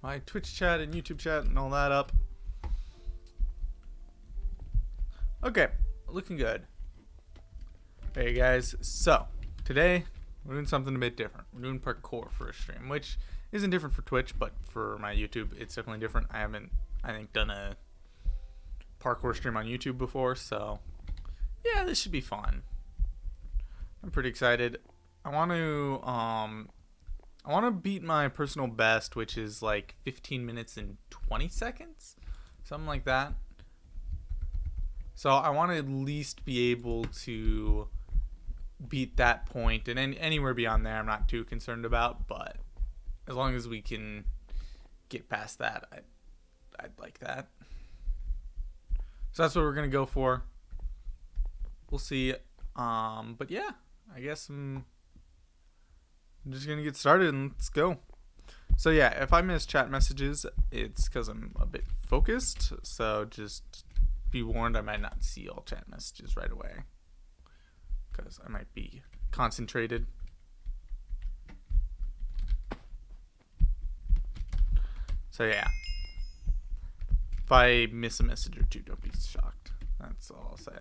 my Twitch chat and YouTube chat and all that up. Okay, looking good. Hey guys, so today we're doing something a bit different. We're doing parkour for a stream, which isn't different for Twitch, but for my YouTube, it's definitely different. I haven't, I think, done a parkour stream on YouTube before, so yeah, this should be fun. I'm pretty excited. I want to beat my personal best, which is like 15 minutes and 20 seconds, something like that. So I want to at least be able to beat that point, and anywhere beyond there I'm not too concerned about, but as long as we can get past that, I'd like that. So that's what we're gonna go for. We'll see. But yeah, I guess I'm just gonna get started and let's go. So yeah, if I miss chat messages, it's because I'm a bit focused, so just be warned, I might not see all chat messages right away because I might be concentrated. So yeah, if I miss a message or two, don't be shocked. That's all I'll say.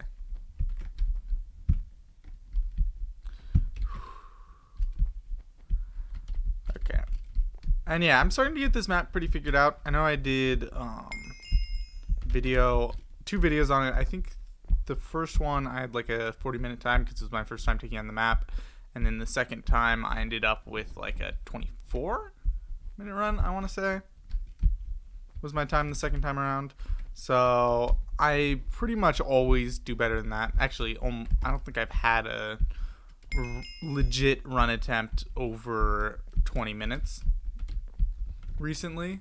Okay. And yeah, I'm starting to get this map pretty figured out. I know I did two videos on it. I think the first one I had like a 40-minute time because it was my first time taking on the map, and then the second time I ended up with like a 24-minute run, I want to say was my time the second time around. So I pretty much always do better than that. Actually, I don't think I've had a legit run attempt over 20 minutes recently.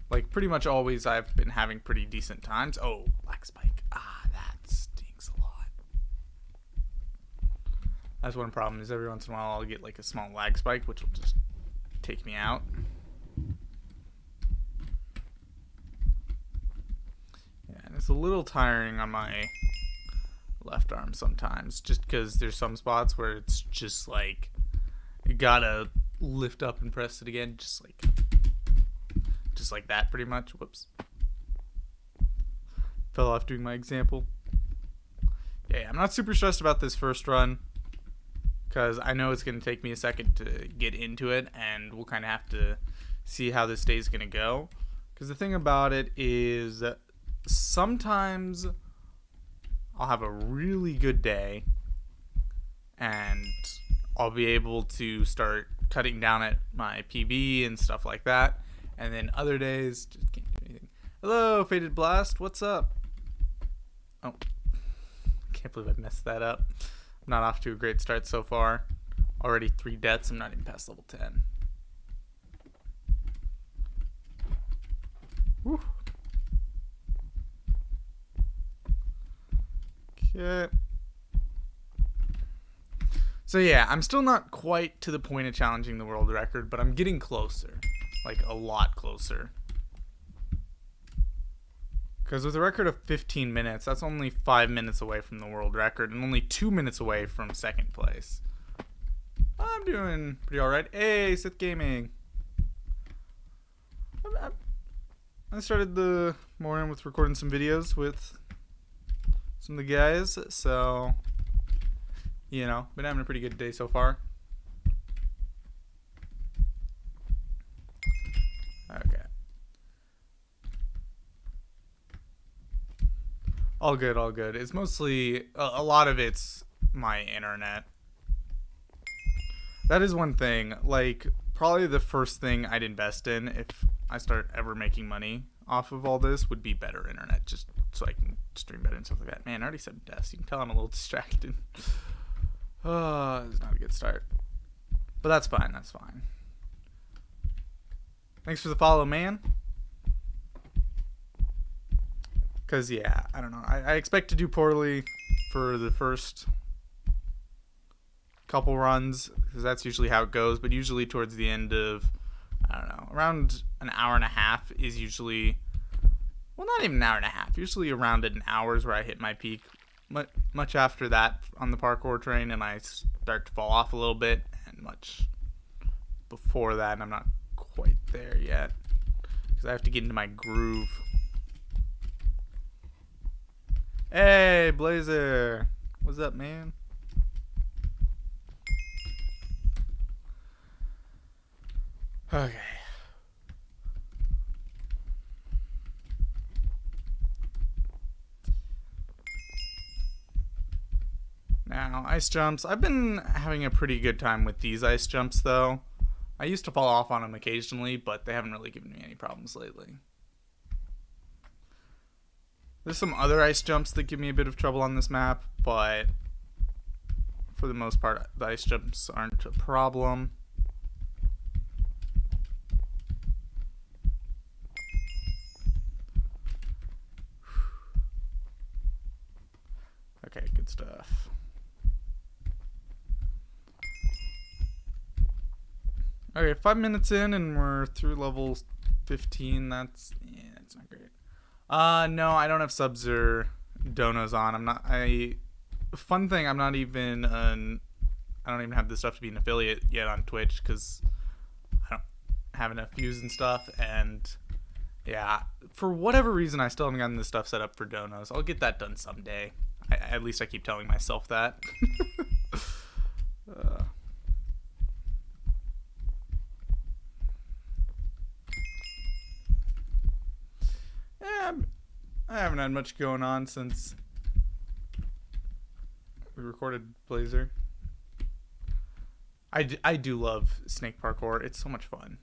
Like pretty much always I've been having pretty decent times. Oh, black spike. That stinks a lot. That's one problem, is every once in a while I'll get like a small lag spike, which will just take me out. Yeah, and it's a little tiring on my left arm sometimes, just because there's some spots where it's just like you gotta lift up and press it again, just like that pretty much. Whoops, fell off doing my example. Yeah, I'm not super stressed about this first run because I know it's gonna take me a second to get into it, and we'll kind of have to see how this day is gonna go, because the thing about it is that sometimes I'll have a really good day and I'll be able to start cutting down at my PB and stuff like that, and then other days just can't do anything. Hello, Faded Blast, what's up? Oh, can't believe I messed that up. I'm not off to a great start so far. Already 3 deaths. I'm not even past level 10. Whew. Okay. So yeah, I'm still not quite to the point of challenging the world record, but I'm getting closer. Like a lot closer. Because with a record of 15 minutes, that's only 5 minutes away from the world record and only 2 minutes away from second place. I'm doing pretty alright. Hey, Sith Gaming. I started the morning with recording some videos with some of the guys, so you know, been having a pretty good day so far. Okay. All good, all good. It's mostly, a lot of it's my internet. That is one thing, like, probably the first thing I'd invest in if I start ever making money off of all this would be better internet, just so I can stream better and stuff like that. Man, I already said deaths. You can tell I'm a little distracted. Oh, it's not a good start. But that's fine, that's fine. Thanks for the follow, man. Because, yeah, I don't know. I expect to do poorly for the first couple runs, because that's usually how it goes. But usually towards the end of, I don't know, around an hour and a half is usually, well, not even an hour and a half. Usually around an hour is where I hit my peak. Much after that on the parkour train, and I start to fall off a little bit, and much before that, I'm not quite there yet. because I have to get into my groove. Hey, Blazer. What's up, man? Okay. Now, ice jumps. I've been having a pretty good time with these ice jumps, though. I used to fall off on them occasionally, but they haven't really given me any problems lately. There's some other ice jumps that give me a bit of trouble on this map, but for the most part, the ice jumps aren't a problem. Okay, good stuff. Okay, 5 minutes in and we're through level 15. That's not great. No, I don't have subs or donos on. Fun thing, I don't even have the stuff to be an affiliate yet on Twitch because I don't have enough views and stuff. And yeah, for whatever reason, I still haven't gotten this stuff set up for donos. I'll get that done someday. At least I keep telling myself that. I haven't had much going on since we recorded Blazer. I do love Snake Parkour. It's so much fun.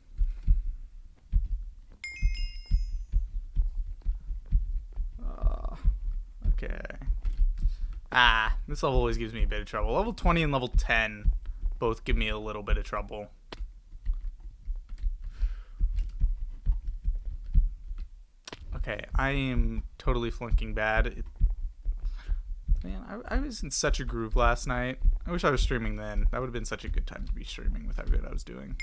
Okay. This level always gives me a bit of trouble. Level 20 and level 10 both give me a little bit of trouble. Okay, I am totally flunking bad. Man, I was in such a groove last night. I wish I was streaming then. That would have been such a good time to be streaming with how good I was doing.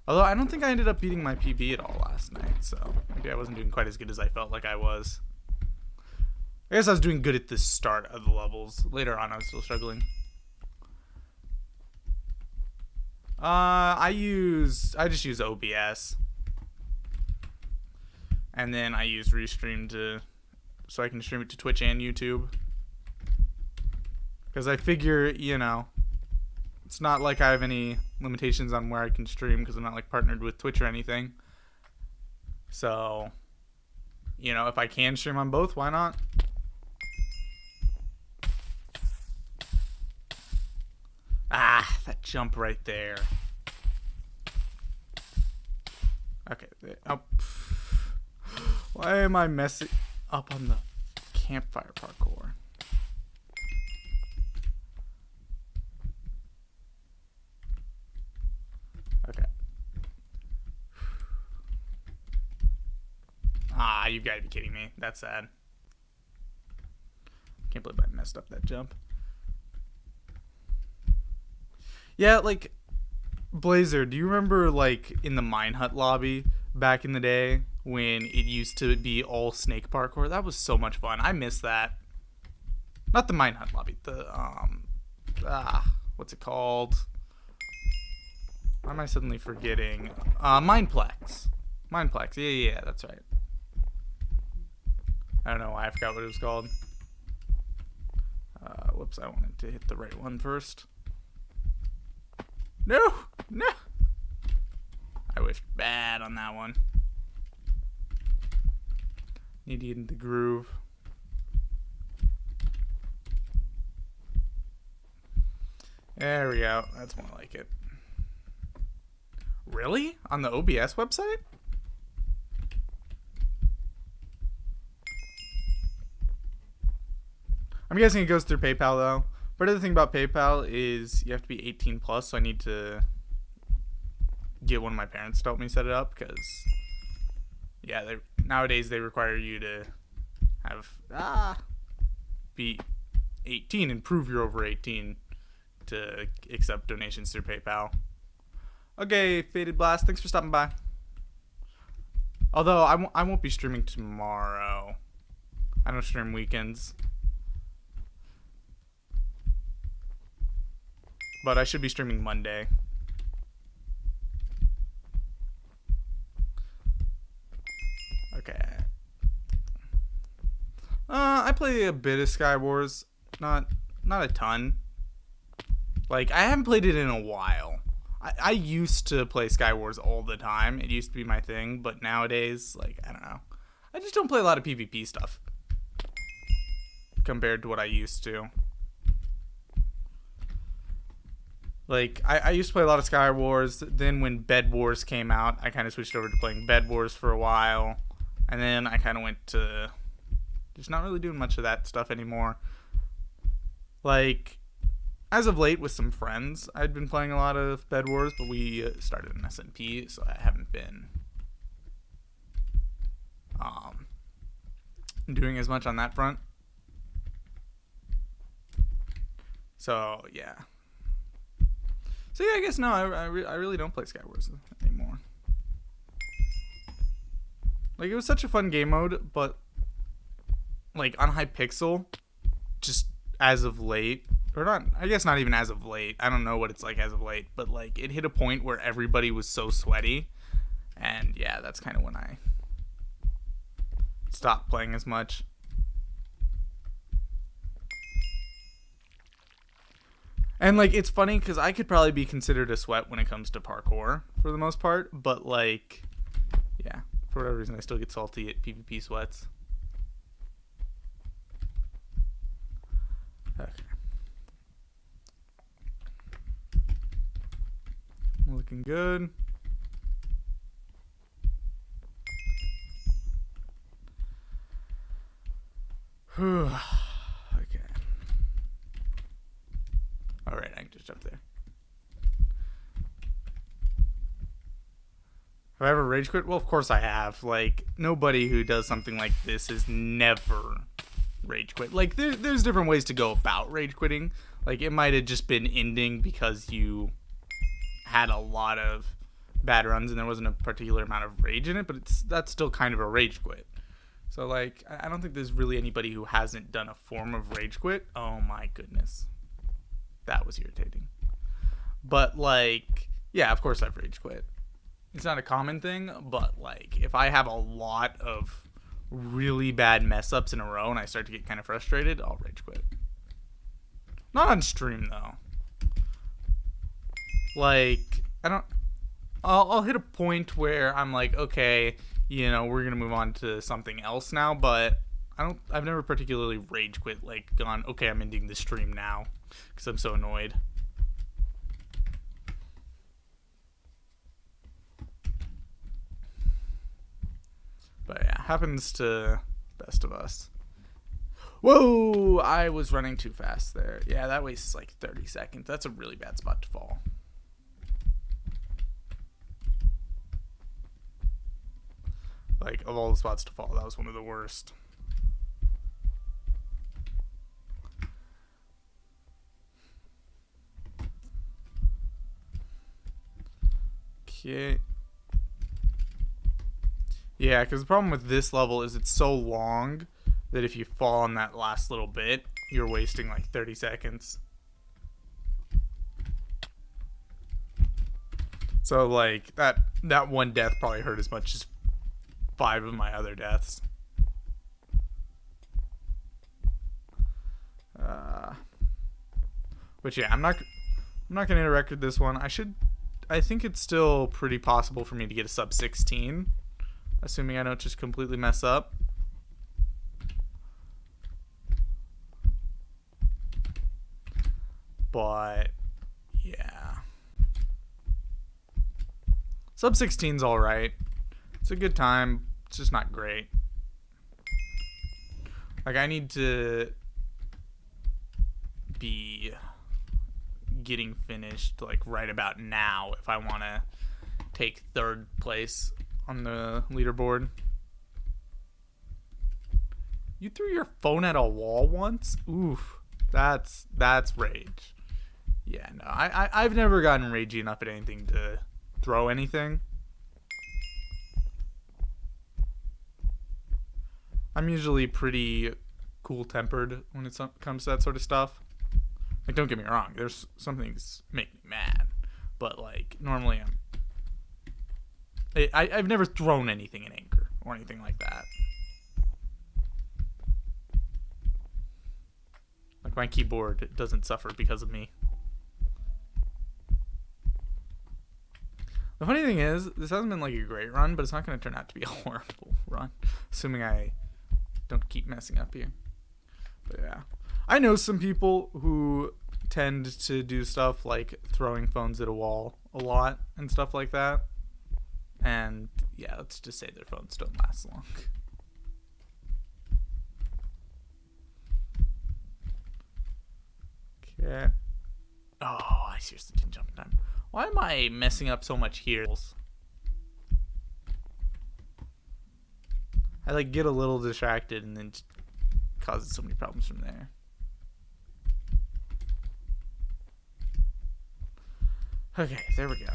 Although I don't think I ended up beating my PB at all last night, so maybe I wasn't doing quite as good as I felt like I was. I guess I was doing good at the start of the levels. Later on, I was still struggling. I just use OBS. And then I use Restream so I can stream it to Twitch and YouTube. Because I figure, it's not like I have any limitations on where I can stream because I'm not like partnered with Twitch or anything. So, if I can stream on both, why not? That jump right there. Okay. Oh. Why am I messing up on the campfire parkour? Okay. You've got to be kidding me. That's sad. Can't believe I messed up that jump. Yeah, like, Blazer, do you remember, like, in the Mine Hut lobby back in the day when it used to be all snake parkour? That was so much fun. I miss that. Not the Mine Hut lobby. The, what's it called? Why am I suddenly forgetting? Mineplex. Mineplex. Yeah, that's right. I don't know why I forgot what it was called. Whoops, I wanted to hit the right one first. No! I whiffed bad on that one. Need to get in the groove. There we go. That's more like it. Really? On the OBS website? I'm guessing it goes through PayPal though. But the other thing about PayPal is you have to be 18 plus, so I need to get one of my parents to help me set it up because, yeah, nowadays they require you to have be 18 and prove you're over 18 to accept donations through PayPal. Okay, Faded Blast, thanks for stopping by. Although I won't be streaming tomorrow. I don't stream weekends. But I should be streaming Monday. Okay. I play a bit of Skywars, not a ton. Like, I haven't played it in a while. I used to play Skywars all the time. It used to be my thing, but nowadays, like, I don't know. I just don't play a lot of PvP stuff compared to what I used to. Like, I used to play a lot of Skywars. Then when Bed Wars came out, I kind of switched over to playing Bed Wars for a while. And then I kind of went to just not really doing much of that stuff anymore. Like, as of late with some friends, I'd been playing a lot of Bed Wars, but we started an SMP, so I haven't been doing as much on that front. So, yeah. So, yeah, I guess no, I really don't play Skywars anymore. Like, it was such a fun game mode, but, like, on Hypixel, just as of late, or not, I guess not even as of late, I don't know what it's like as of late, but, like, it hit a point where everybody was so sweaty, and, yeah, that's kind of when I stopped playing as much. And, like, it's funny, because I could probably be considered a sweat when it comes to parkour, for the most part, but, like, yeah, for whatever reason, I still get salty at PvP sweats. Okay. Looking good. Okay. Alright, I can just jump there. Have I ever rage quit? Well, of course I have. Like, nobody who does something like this is never rage quit. Like, there's different ways to go about rage quitting. Like, it might have just been ending because you had a lot of bad runs and there wasn't a particular amount of rage in it, but that's still kind of a rage quit. So, like, I don't think there's really anybody who hasn't done a form of rage quit. Oh my goodness. That was irritating. But, like, yeah, of course I've rage quit. It's not a common thing, but, like, if I have a lot of really bad mess ups in a row and I start to get kind of frustrated, I'll rage quit. Not on stream, though. Like, I'll hit a point where I'm like, okay, you know, we're gonna move on to something else now, but I've never particularly rage quit, like, gone, okay, I'm ending the stream now because I'm so annoyed. But yeah, happens to best of us. Whoa, I was running too fast there. Yeah, that wastes like 30 seconds. That's a really bad spot to fall. Like, of all the spots to fall, that was one of the worst. Okay. Yeah, because the problem with this level is it's so long that if you fall on that last little bit, you're wasting like 30 seconds. So, like, that one death probably hurt as much as 5 of my other deaths. But yeah, I'm not gonna hit a record this one. I think it's still pretty possible for me to get a sub 16, assuming I don't just completely mess up. But yeah, sub 16's all right. It's a good time. It's just not great. Like, I need to be getting finished like right about now if I want to take 3rd place on the leaderboard. You threw your phone at a wall once? Oof. That's rage. Yeah, no. I've never gotten ragey enough at anything to throw anything. I'm usually pretty cool-tempered when it comes to that sort of stuff. Like, don't get me wrong, there's some things make me mad, but, like, normally I've never thrown anything in anger or anything like that. Like my keyboard doesn't suffer because of me. The funny thing is, this hasn't been like a great run, but it's not going to turn out to be a horrible run, assuming I don't keep messing up here. But yeah, I know some people who tend to do stuff like throwing phones at a wall a lot and stuff like that. And yeah, let's just say their phones don't last long. Okay. Oh, I seriously didn't jump in time. Why am I messing up so much here? I like get a little distracted and then causes so many problems from there. Okay, there we go.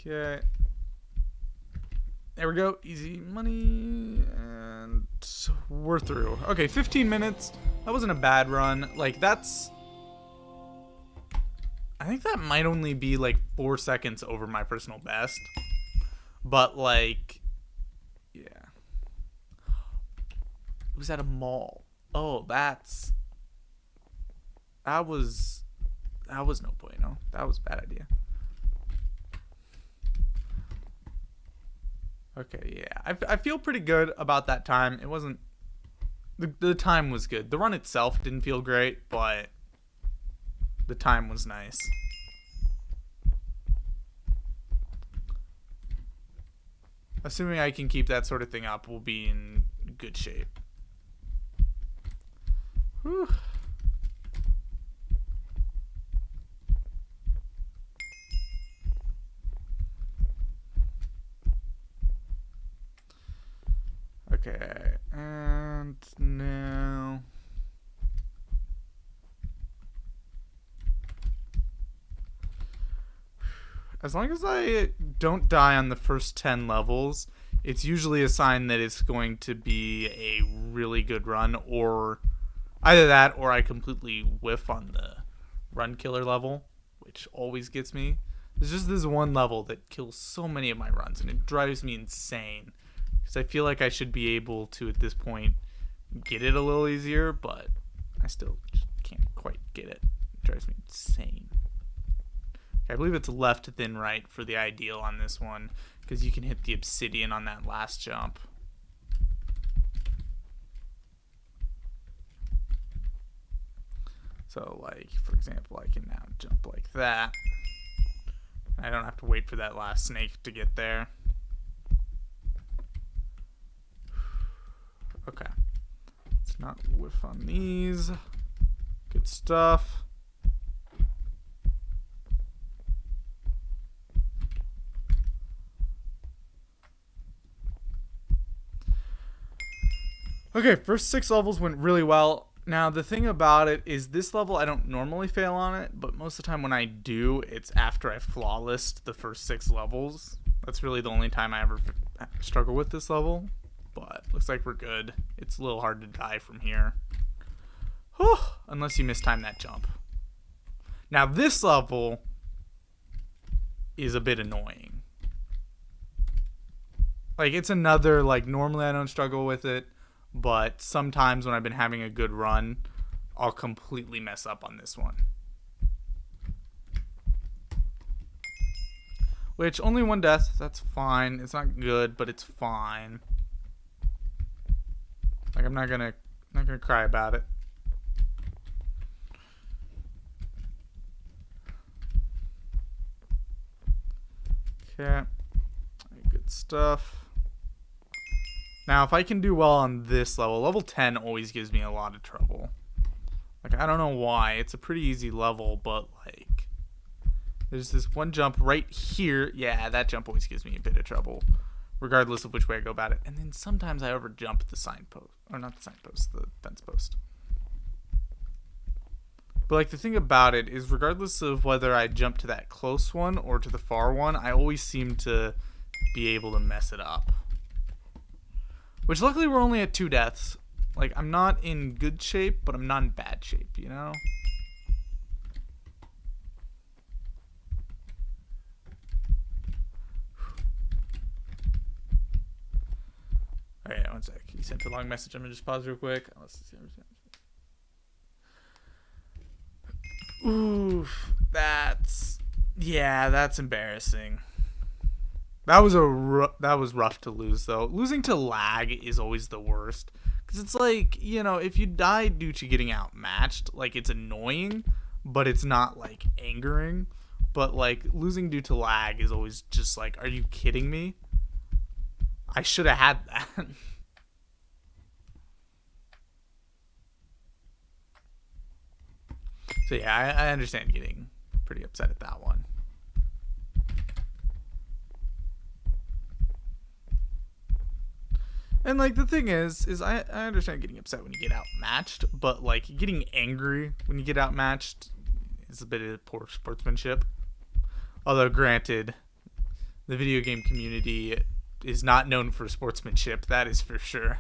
Okay. There we go. Easy money. And we're through. Okay, 15 minutes. That wasn't a bad run. Like, that's... I think that might only be, like, 4 seconds over my personal best. But, like... Yeah. It was at a mall. Oh, that's... That was no bueno. That was a bad idea. Okay, yeah. I feel pretty good about that time. It wasn't... The time was good. The run itself didn't feel great, but the time was nice. Assuming I can keep that sort of thing up, we'll be in good shape. Whew. Okay, and now... As long as I don't die on the first 10 levels, it's usually a sign that it's going to be a really good run, or either that or I completely whiff on the run killer level, which always gets me. There's just this one level that kills so many of my runs, and it drives me insane. Because I feel like I should be able to, at this point, get it a little easier, but I still just can't quite get it. It drives me insane. I believe it's left then right for the ideal on this one, because you can hit the obsidian on that last jump. So, like, for example, I can now jump like that. I don't have to wait for that last snake to get there. Okay. Let's not whiff on these. Good stuff. Okay, first 6 levels went really well. Now, the thing about it is this level, I don't normally fail on it, but most of the time when I do, it's after I flawlessed the first 6 levels. That's really the only time I ever struggle with this level. But looks like we're good. It's a little hard to die from here. Whew, unless you mistime that jump. Now, this level is a bit annoying. Like, it's another, like, normally I don't struggle with it. But sometimes when I've been having a good run, I'll completely mess up on this one. Which, only 1 death, that's fine. It's not good, but it's fine. Like, I'm not gonna cry about it. Okay. Good stuff. Now, if I can do well on this level, level 10 always gives me a lot of trouble. Like, I don't know why. It's a pretty easy level, but, like, there's this one jump right here. Yeah, that jump always gives me a bit of trouble, regardless of which way I go about it. And then sometimes I overjump the signpost. Or not the signpost, the fence post. But, like, the thing about it is, regardless of whether I jump to that close one or to the far one, I always seem to be able to mess it up. Which, luckily, we're only at 2 deaths. Like, I'm not in good shape, but I'm not in bad shape, you know? Alright, one sec. He sent a long message. I'm gonna just pause real quick. Oof. That's embarrassing. That was rough to lose, though. Losing to lag is always the worst. Because it's like, you know, if you die due to getting outmatched, like, it's annoying, but it's not, like, angering. But, like, losing due to lag is always just like, are you kidding me? I should have had that. So, yeah, I understand getting pretty upset at that one. And, like, the thing is I understand getting upset when you get outmatched, but, like, getting angry when you get outmatched is a bit of poor sportsmanship. Although, granted, the video game community is not known for sportsmanship, that is for sure.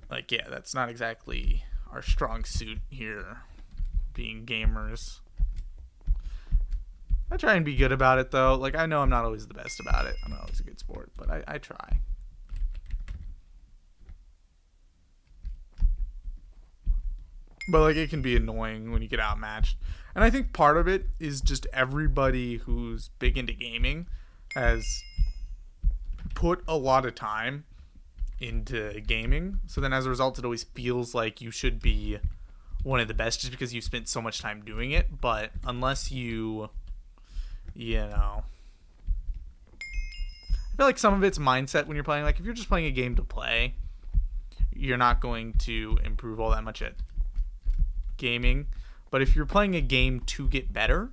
Like, yeah, that's not exactly our strong suit here, being gamers. I try and be good about it, though. Like, I know I'm not always the best about it. I'm not always a good sport, but I try. But, like, it can be annoying when you get outmatched. And I think part of it is just everybody who's big into gaming has put a lot of time into gaming. So then as a result, it always feels like you should be one of the best just because you spent so much time doing it. But unless you know, I feel like some of it's mindset when you're playing. Like, if you're just playing a game to play, you're not going to improve all that much at gaming. But if you're playing a game to get better,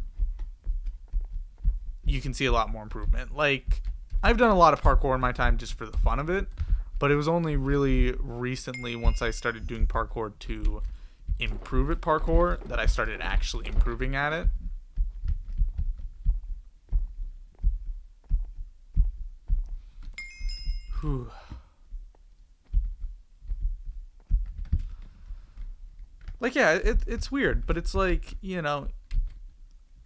you can see a lot more improvement. Like, I've done a lot of parkour in my time just for the fun of it, but it was only really recently, once I started doing parkour to improve at parkour, that I started actually improving at it. Whew. Like, yeah, it's weird, but it's like, you know,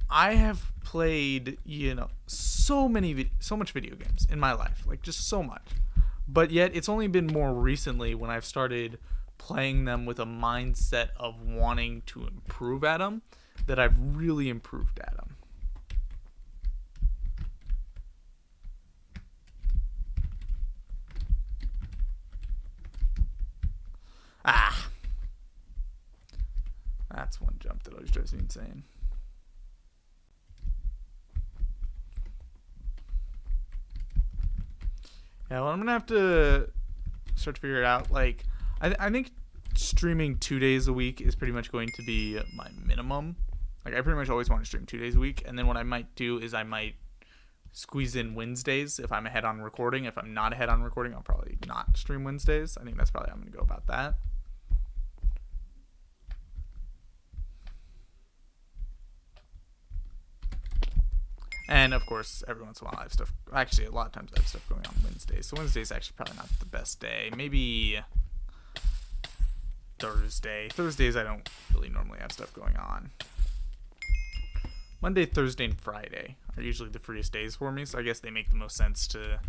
I have played, you know, so much video games in my life, like, just so much. But yet it's only been more recently when I've started playing them with a mindset of wanting to improve at them that I've really improved at them. That's one jump that always drives me insane. Yeah, well, I'm going to have to start to figure it out. Like, I think streaming 2 days a week is pretty much going to be my minimum. Like, I pretty much always want to stream 2 days a week. And then what I might do is I might squeeze in Wednesdays if I'm ahead on recording. If I'm not ahead on recording, I'll probably not stream Wednesdays. I think that's probably how I'm going to go about that. And, of course, every once in a while I have stuff... Actually, a lot of times I have stuff going on Wednesdays. So Wednesday's actually probably not the best day. Maybe Thursday. Thursdays I don't really normally have stuff going on. Monday, Thursday, and Friday are usually the freest days for me. So I guess they make the most sense to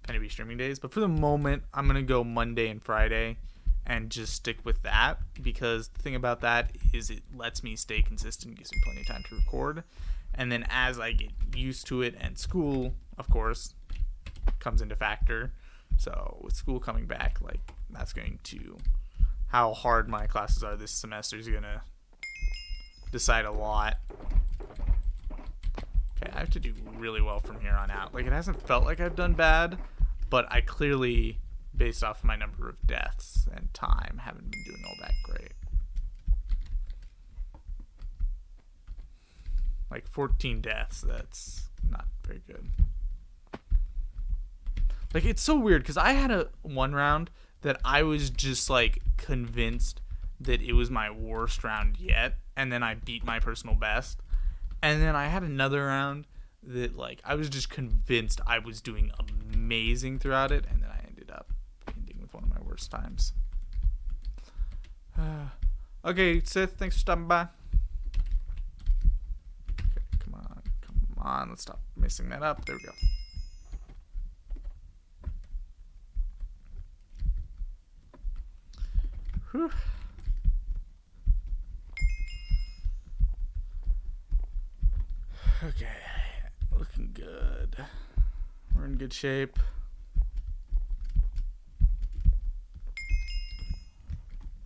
kind of be streaming days. But for the moment, I'm going to go Monday and Friday and just stick with that. Because the thing about that is it lets me stay consistent. Gives me plenty of time to record. And then as I get used to it, and school, of course, comes into factor. So with school coming back, like, that's going to... How hard my classes are this semester is going to decide a lot. Okay, I have to do really well from here on out. Like, it hasn't felt like I've done bad, but I clearly, based off my number of deaths and time, haven't been doing all that great. Like 14 deaths, that's not very good. Like, it's so weird because I had one round that I was just like convinced that it was my worst round yet, and then I beat my personal best. And then I had another round that like I was just convinced I was doing amazing throughout it, and then I ended up ending with one of my worst times. Okay, Sith, thanks for stopping by. Okay, come on, let's stop messing that up. There we go. Whew. Okay, looking good. We're in good shape.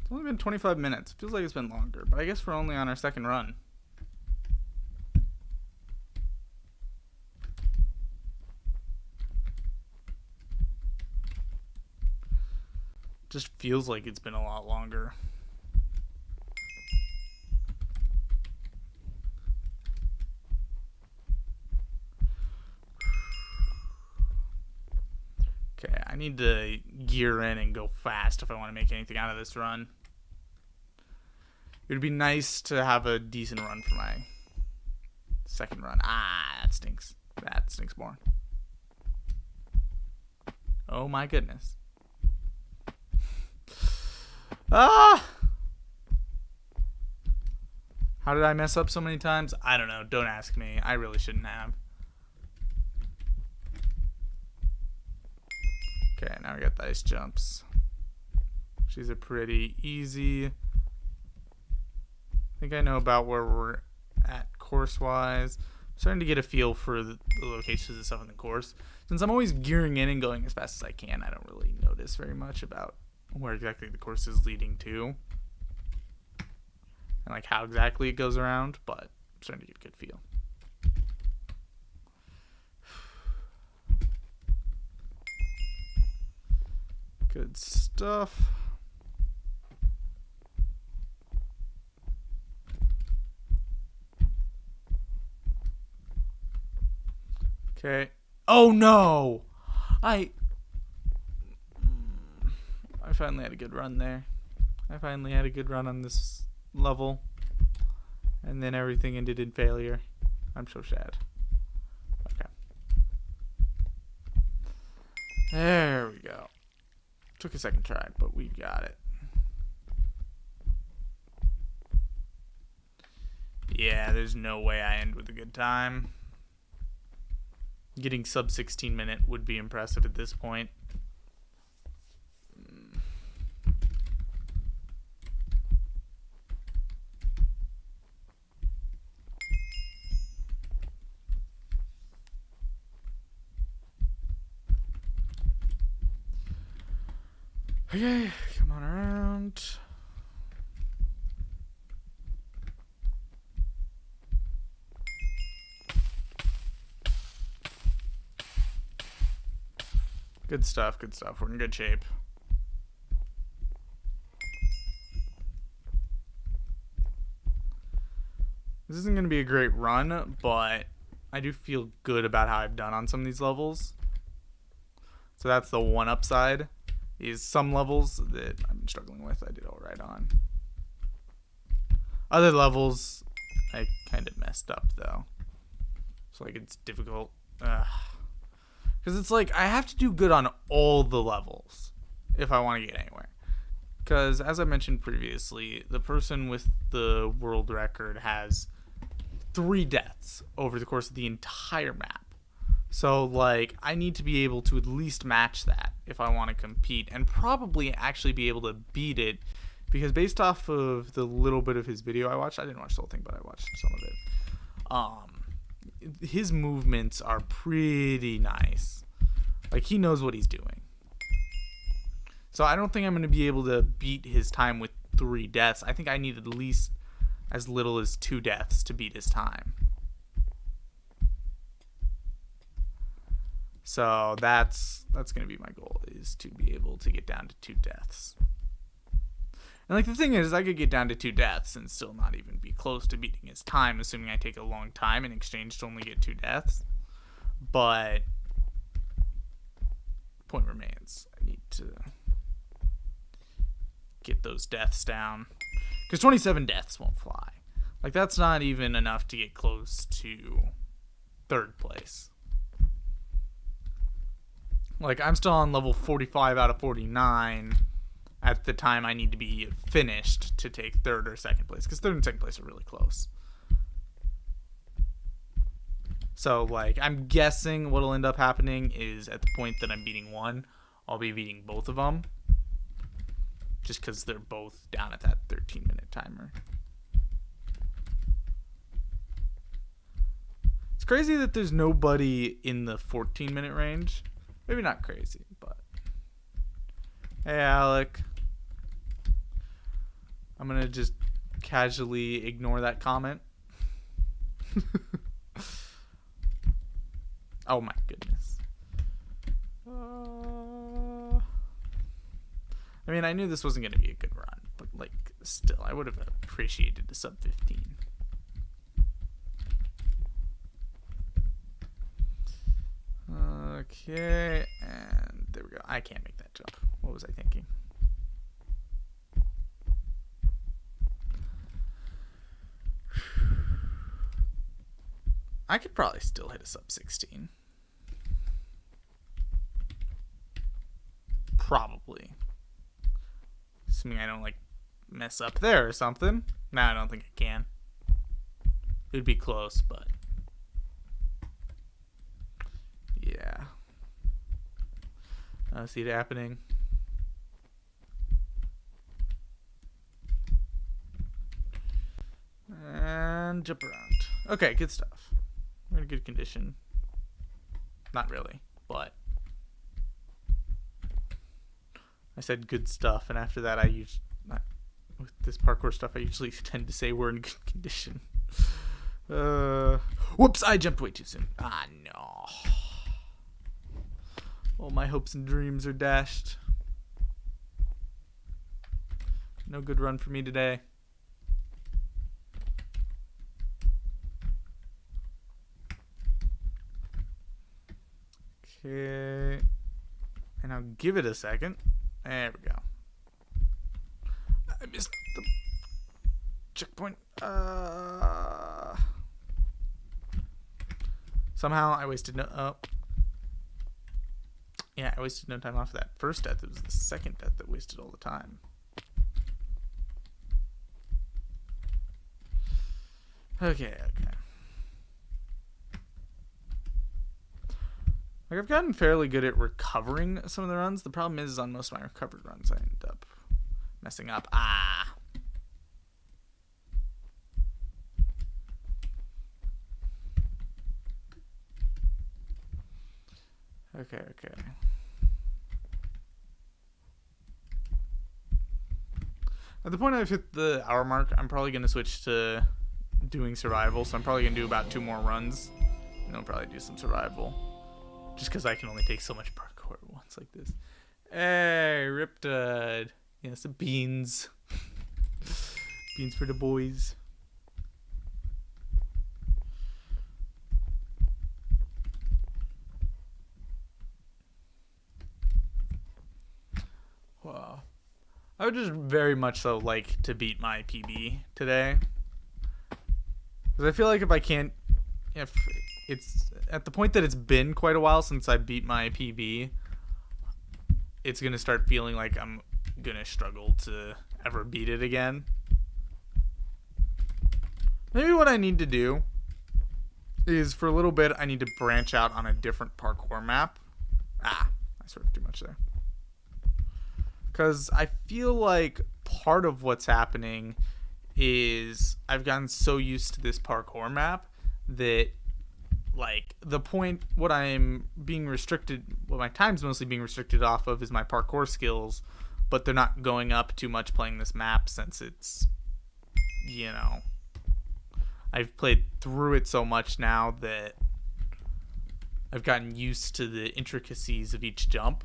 It's only been 25 minutes. Feels like it's been longer, but I guess we're only on our second run. Just feels like it's been a lot longer. Okay, I need to gear in and go fast if I want to make anything out of this run. It would be nice to have a decent run for my second run. Ah, that stinks. That stinks more. Oh my goodness. Ah! How did I mess up so many times? I don't know. Don't ask me. I really shouldn't have. Okay, now we got the ice jumps. These are pretty easy. I think I know about where we're at course-wise. I'm starting to get a feel for the locations and stuff in the course. Since I'm always gearing in and going as fast as I can, I don't really notice very much about where exactly the course is leading to. And like how exactly it goes around, but I'm starting to get a good feel. Good stuff. Okay. Oh no! I finally had a good run there. I finally had a good run on this level. And then everything ended in failure. I'm so sad. Okay. There we go. Took a second try, but we got it. Yeah, there's no way I end with a good time. Getting sub 16 minute would be impressive at this point. Okay, come on around. Good stuff, good stuff. We're in good shape. This isn't going to be a great run, but I do feel good about how I've done on some of these levels. So that's the one upside. Is some levels that I'm struggling with, I did all right on. Other levels, I kind of messed up though. So like it's difficult. Because it's like I have to do good on all the levels if I want to get anywhere. Because as I mentioned previously, the person with the world record has 3 deaths over the course of the entire map. So, like, I need to be able to at least match that if I want to compete, and probably actually be able to beat it, because based off of the little bit of his video I watched, I didn't watch the whole thing, but I watched some of it. His movements are pretty nice. Like, he knows what he's doing. So I don't think I'm going to be able to beat his time with 3 deaths. I think I need at least as little as 2 deaths to beat his time. So that's going to be my goal, is to be able to get down to 2 deaths. And like the thing is, I could get down to 2 deaths and still not even be close to beating his time, assuming I take a long time in exchange to only get 2 deaths. But point remains, I need to get those deaths down. Because 27 deaths won't fly. Like, that's not even enough to get close to third place. Like, I'm still on level 45 out of 49 at the time I need to be finished to take third or second place, because third and second place are really close. So, like, I'm guessing what'll end up happening is at the point that I'm beating one, I'll be beating both of them, just because they're both down at that 13-minute timer. It's crazy that there's nobody in the 14-minute range. Maybe not crazy, but... Hey, Alec. I'm going to just casually ignore that comment. Oh my goodness. I mean, I knew this wasn't going to be a good run, but, like, still, I would have appreciated the sub 15. Okay, and there we go. I can't make that jump. What was I thinking? I could probably still hit a sub 16. Probably. Assuming I don't, like, mess up there or something. No, I don't think I can. It would be close, but... yeah. I see it happening. And jump around. Okay, good stuff. We're in good condition. Not really, but I said good stuff, and after that with this parkour stuff, I usually tend to say we're in good condition. Whoops, I jumped way too soon. Ah, no. All my hopes and dreams are dashed. No good run for me today. Okay. And I'll give it a second. There we go. I missed the checkpoint. Somehow I wasted no... oh. Yeah, I wasted no time off of that first death. It was the second death that wasted all the time. Okay. Like, I've gotten fairly good at recovering some of the runs. The problem is on most of my recovered runs, I end up messing up. Ah. Okay. At the point I've hit the hour mark, I'm probably going to switch to doing survival. So I'm probably going to do about 2 more runs. And I'll probably do some survival. Just because I can only take so much parkour at once like this. Hey, Riptide. Yeah, some beans. Beans for the boys. Wow. I would just very much so like to beat my PB today. Because I feel like if it's at the point that it's been quite a while since I beat my PB, it's going to start feeling like I'm going to struggle to ever beat it again. Maybe what I need to do is for a little bit, I need to branch out on a different parkour map. I sort of too much there. Because I feel like part of what's happening is I've gotten so used to this parkour map that, like, the point what I'm being restricted, what my time's mostly being restricted off of is my parkour skills, but they're not going up too much playing this map since it's, you know, I've played through it so much now that I've gotten used to the intricacies of each jump,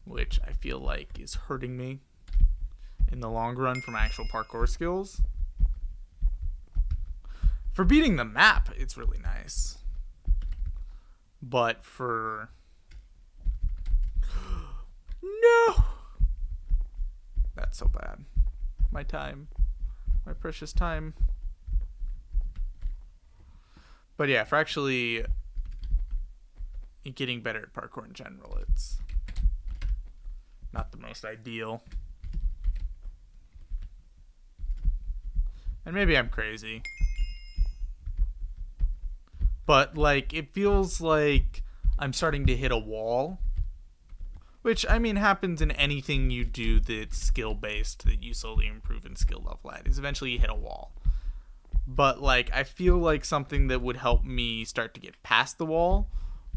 which I feel like is hurting me in the long run for my actual parkour skills. For beating the map, it's really nice. But for... no! That's so bad. My time. My precious time. But yeah, for actually getting better at parkour in general, it's not the most ideal. And maybe I'm crazy. But, like, it feels like I'm starting to hit a wall. Which, I mean, happens in anything you do that's skill-based, that you slowly improve in skill level at, is eventually you hit a wall. But, like, I feel like something that would help me start to get past the wall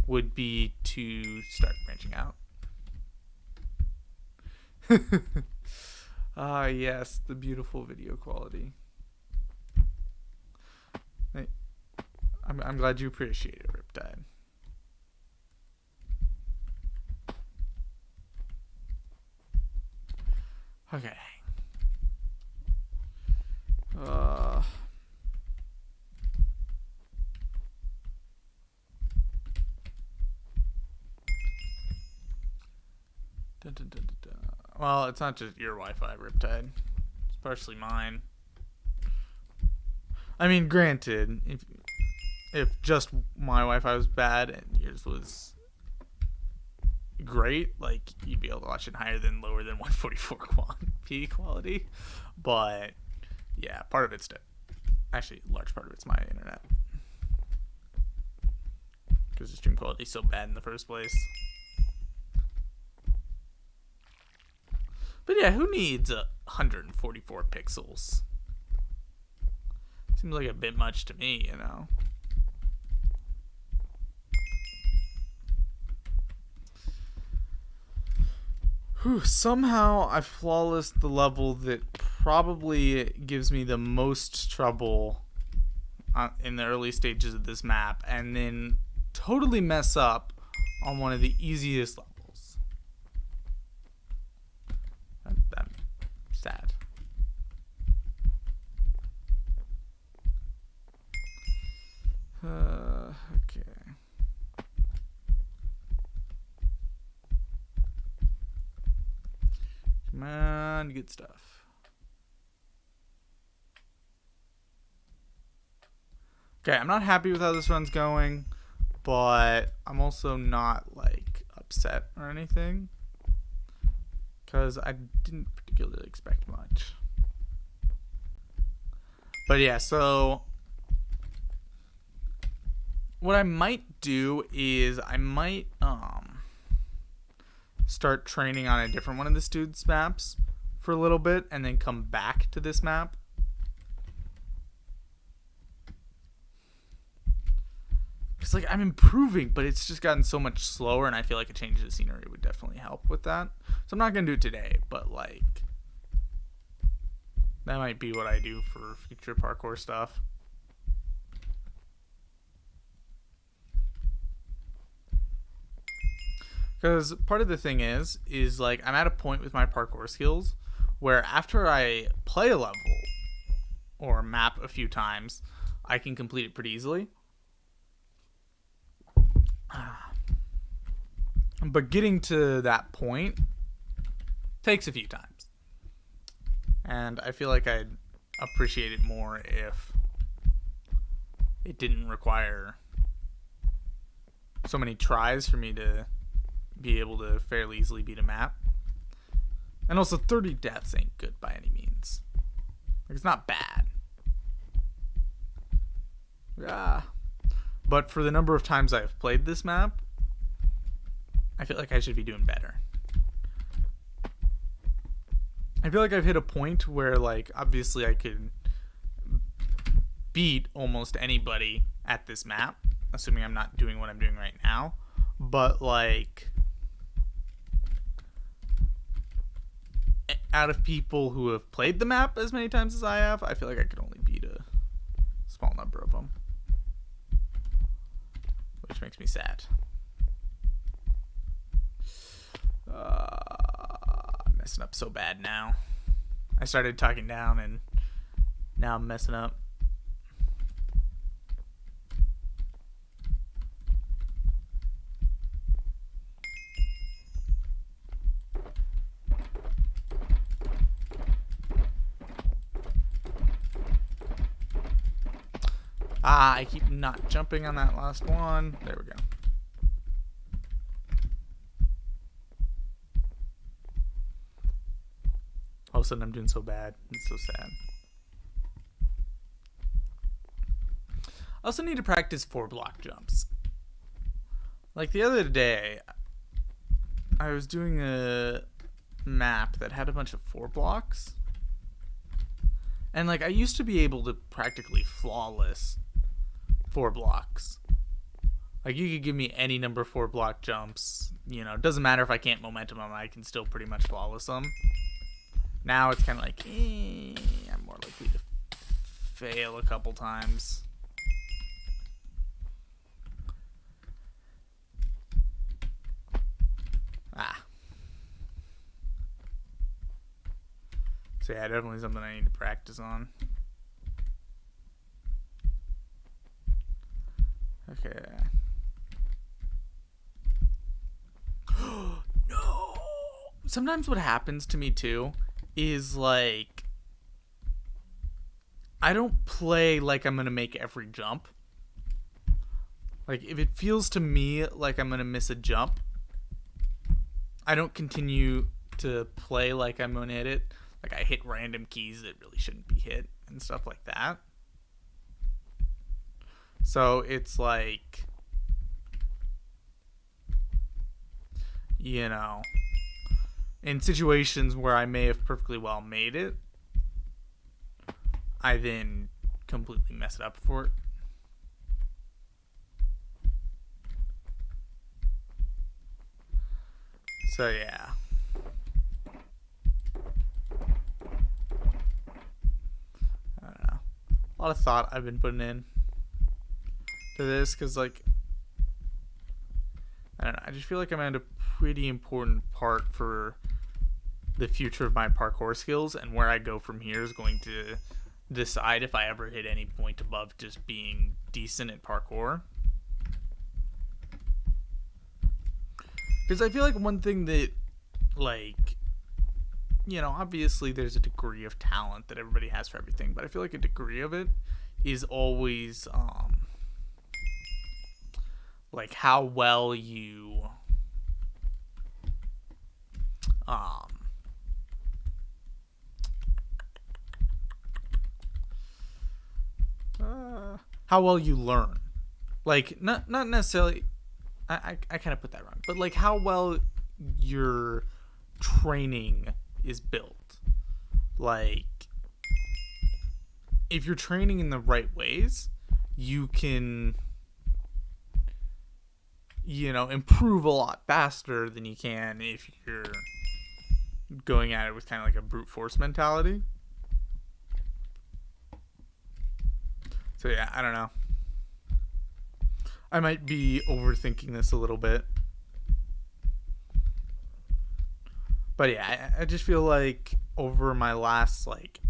would be to start branching out. Ah, yes, the beautiful video quality. I'm glad you appreciate it, Riptide. Okay. Dun, dun, dun, dun, dun. Well, it's not just your Wi-Fi, Riptide. It's partially mine. I mean, granted, if just my Wi-Fi was bad and yours was great, like, you'd be able to watch it higher than lower than 144p quality. But yeah, part of it's actually a large part of it's my internet, because the stream quality is so bad in the first place. But yeah, who needs 144 pixels? Seems like a bit much to me, you know. Whew, somehow I flawless the level that probably gives me the most trouble in the early stages of this map, and then totally mess up on one of the easiest levels. I'm sad. Okay. Come on, good stuff. Okay, I'm not happy with how this run's going, but I'm also not, like, upset or anything, because I didn't particularly expect much. But yeah, so what I might do is I might start training on a different one of this dude's maps for a little bit and then come back to this map. It's like I'm improving, but it's just gotten so much slower, and I feel like a change of scenery would definitely help with that. So I'm not going to do it today, but, like, that might be what I do for future parkour stuff. Because part of the thing is like, I'm at a point with my parkour skills where after I play a level or map a few times, I can complete it pretty easily. But getting to that point takes a few times. And I feel like I'd appreciate it more if it didn't require so many tries for me to be able to fairly easily beat a map. And also 30 deaths ain't good by any means. Like, it's not bad. Yeah. But for the number of times I've played this map, I feel like I should be doing better. I feel like I've hit a point where, like, obviously I could beat almost anybody at this map, assuming I'm not doing what I'm doing right now. But, like, out of people who have played the map as many times as I have, I feel like I could only beat a small number of them, which makes me sad. I'm messing up so bad now. I started talking down and now I'm messing up. Ah, I keep not jumping on that last one. There we go. All of a sudden I'm doing so bad. It's so sad. I also need to practice 4-block jumps. Like the other day, I was doing a map that had a bunch of 4 blocks. And like I used to be able to practically flawless 4 blocks. Like you could give me any number of 4-block jumps. You know, it doesn't matter if I can't momentum them, I can still pretty much flawless them. Now it's kind of like, I'm more likely to fail a couple times. So yeah, definitely something I need to practice on. Okay. No! Sometimes what happens to me too is like I don't play like I'm gonna make every jump. Like if it feels to me like I'm gonna miss a jump, I don't continue to play like I'm gonna hit it. Like I hit random keys that really shouldn't be hit and stuff like that. So it's like, you know, in situations where I may have perfectly well made it, I then completely mess it up for it. So yeah. I don't know. A lot of thought I've been putting in to this because, like, I don't know. I just feel like I'm at a pretty important part for the future of my parkour skills, and where I go from here is going to decide if I ever hit any point above just being decent at parkour. Because I feel like one thing that, like, you know, obviously there's a degree of talent that everybody has for everything, but I feel like a degree of it is always, like, how well you, how well you learn. Like, not necessarily, I kind of put that wrong, but like how well your training is built. Like, if you're training in the right ways, you can, you know, improve a lot faster than you can if you're going at it with kind of like a brute force mentality. So yeah, I don't know. I might be overthinking this a little bit. But yeah, I just feel like over my last like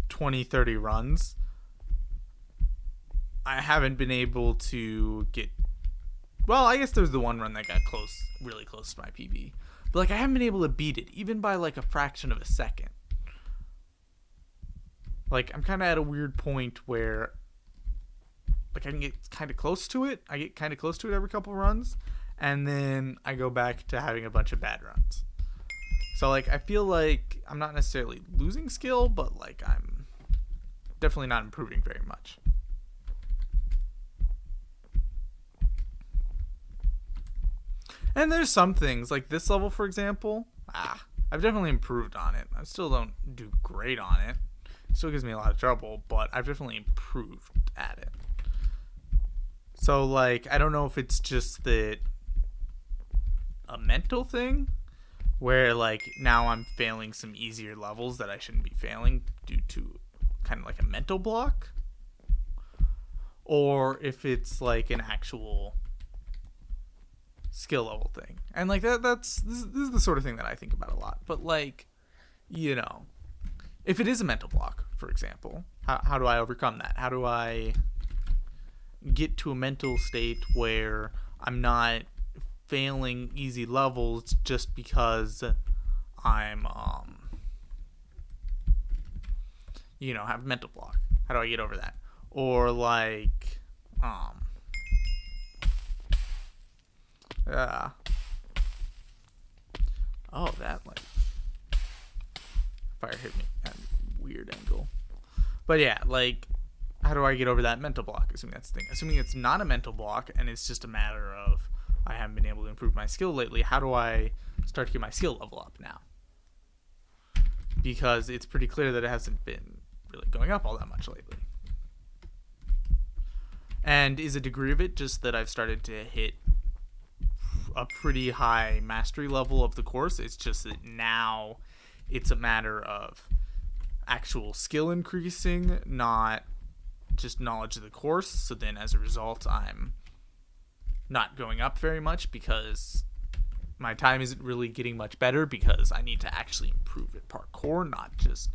20, 30 runs, I haven't been able to get, well, I guess there's the one run that got close, really close to my PB. But like I haven't been able to beat it, even by like a fraction of a second. Like I'm kind of at a weird point where like I can get kind of close to it. I get kind of close to it every couple runs, and then I go back to having a bunch of bad runs. So like I feel like I'm not necessarily losing skill, but like I'm definitely not improving very much. And there's some things like this level, for example, I've definitely improved on it. I still don't do great on it. It still gives me a lot of trouble, but I've definitely improved at it. So like I don't know if it's just that a mental thing where like now I'm failing some easier levels that I shouldn't be failing due to kind of like a mental block, or if it's like an actual skill level thing. And like this is the sort of thing that I think about a lot. But like, you know, if it is a mental block, for example, how do I overcome that? How do I get to a mental state where I'm not failing easy levels just because I'm you know, have a mental block? How do I get over that? or like yeah. Oh, that like fire hit me at a weird angle. But yeah, like, how do I get over that mental block? Assuming that's the thing. Assuming it's not a mental block and it's just a matter of I haven't been able to improve my skill lately, how do I start to get my skill level up now? Because it's pretty clear that it hasn't been really going up all that much lately. And is a degree of it just that I've started to hit a pretty high mastery level of the course? It's just that now it's a matter of actual skill increasing, not just knowledge of the course. So then as a result, I'm not going up very much because my time isn't really getting much better, because I need to actually improve at parkour, not just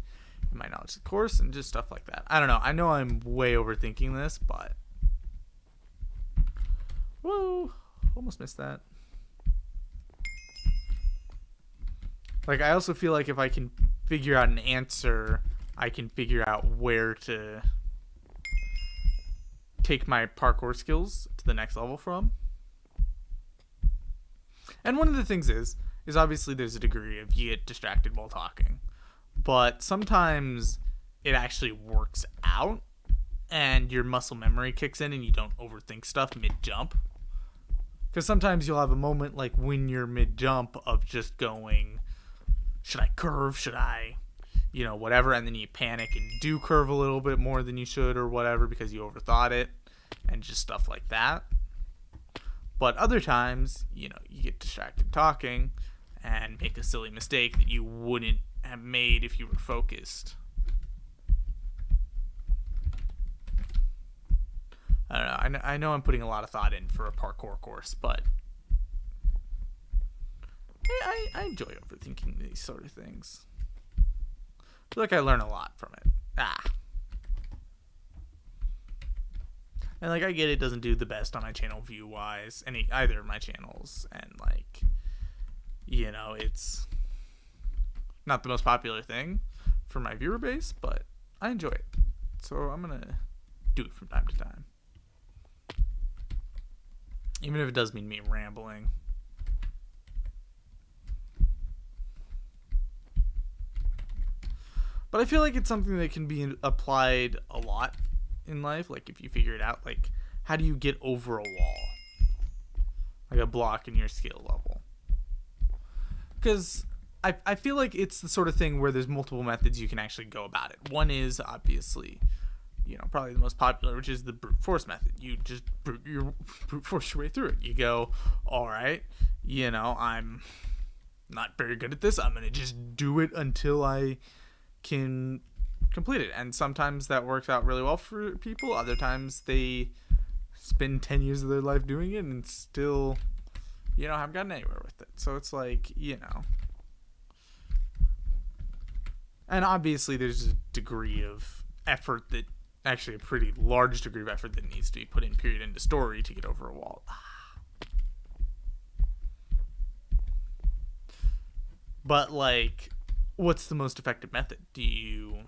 in my knowledge of the course and just stuff like that. I don't know. I know I'm way overthinking this, but whoa, almost missed that. Like, I also feel like if I can figure out an answer, I can figure out where to take my parkour skills to the next level from. And one of the things is obviously there's a degree of you get distracted while talking. But sometimes it actually works out and your muscle memory kicks in and you don't overthink stuff mid-jump. Because sometimes you'll have a moment like when you're mid-jump of just going, should I curve? Should I, whatever? And then you panic and do curve a little bit more than you should or whatever because you overthought it and just stuff like that. But other times, you get distracted talking and make a silly mistake that you wouldn't have made if you were focused. I don't know. I know I'm putting a lot of thought in for a parkour course, but I enjoy overthinking these sort of things. I feel like I learn a lot from it. And like, I get it doesn't do the best on my channel view-wise, either of my channels, and like, it's not the most popular thing for my viewer base, but I enjoy it. So I'm gonna do it from time to time. Even if it does mean me rambling. But I feel like it's something that can be applied a lot in life. Like, if you figure it out, like, how do you get over a wall? Like a block in your skill level. Because I feel like it's the sort of thing where there's multiple methods you can actually go about it. One is, obviously, probably the most popular, which is the brute force method. You just brute force your way through it. You go, all right, I'm not very good at this. I'm going to just do it until I can complete it. And sometimes that works out really well for people. Other times they spend 10 years of their life doing it and still, haven't gotten anywhere with it. So it's like, and obviously there's a degree of effort that, actually a pretty large degree of effort that needs to be put in period into story to get over a wall. But like, what's the most effective method? Do you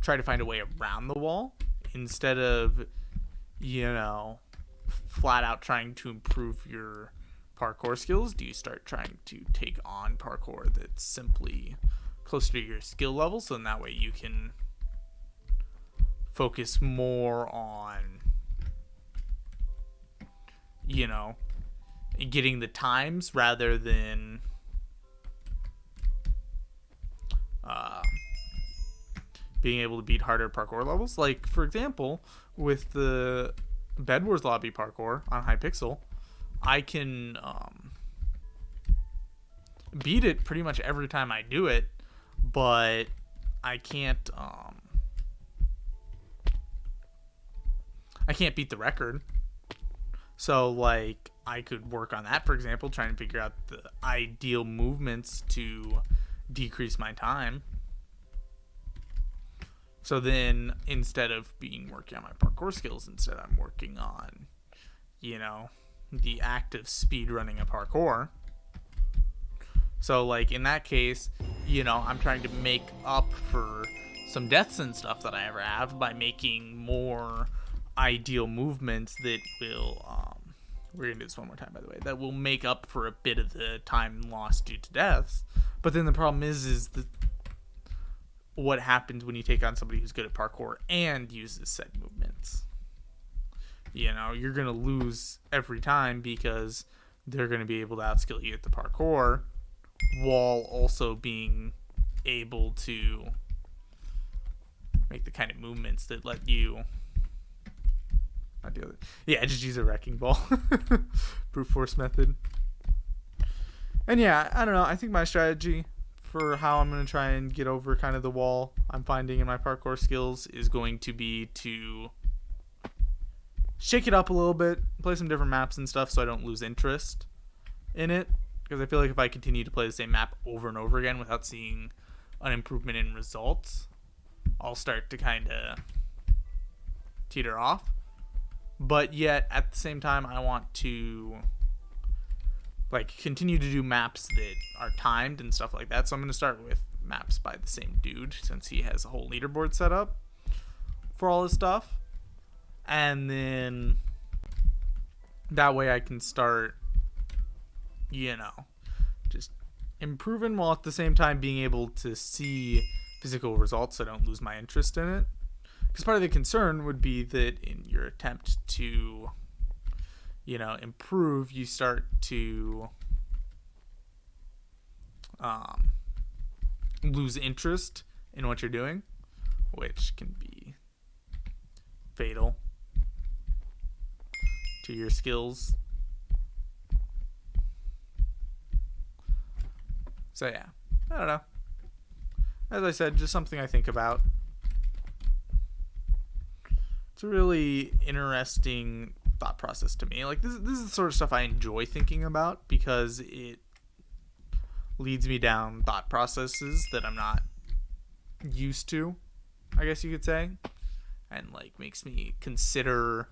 try to find a way around the wall instead of, flat out trying to improve your parkour skills? Do you start trying to take on parkour that's simply closer to your skill level, so in that way you can focus more on, getting the times rather than being able to beat harder parkour levels? Like, for example, with the Bed Wars lobby parkour on Hypixel, I can beat it pretty much every time I do it, but I can't beat the record. So like, I could work on that, for example, trying to figure out the ideal movements to decrease my time. So then, instead of working on my parkour skills, instead I'm working on, the act of speed running a parkour. So like, in that case, I'm trying to make up for some deaths and stuff that I ever have by making more ideal movements that will we're gonna do this one more time, by the way, that will make up for a bit of the time lost due to deaths. But then the problem is what happens when you take on somebody who's good at parkour and uses said movements. You know, you're gonna lose every time because they're gonna be able to outskill you at the parkour while also being able to make the kind of movements that let you not do it. Yeah, just use a wrecking ball. Brute force method. And yeah, I don't know. I think my strategy for how I'm going to try and get over kind of the wall I'm finding in my parkour skills is going to be to shake it up a little bit, play some different maps and stuff so I don't lose interest in it. Because I feel like if I continue to play the same map over and over again without seeing an improvement in results, I'll start to kind of teeter off. But yet, at the same time, I want to like continue to do maps that are timed and stuff like that. So I'm going to start with maps by the same dude since he has a whole leaderboard set up for all his stuff. And then that way I can start, you know, just improving while at the same time being able to see physical results so I don't lose my interest in it. Because part of the concern would be that in your attempt to, you know, improve, you start to lose interest in what you're doing, which can be fatal to your skills. So yeah, I don't know. As I said, just something I think about. It's a really interesting thought process to me. Like this is the sort of stuff I enjoy thinking about because it leads me down thought processes that I'm not used to, I guess you could say, and like makes me consider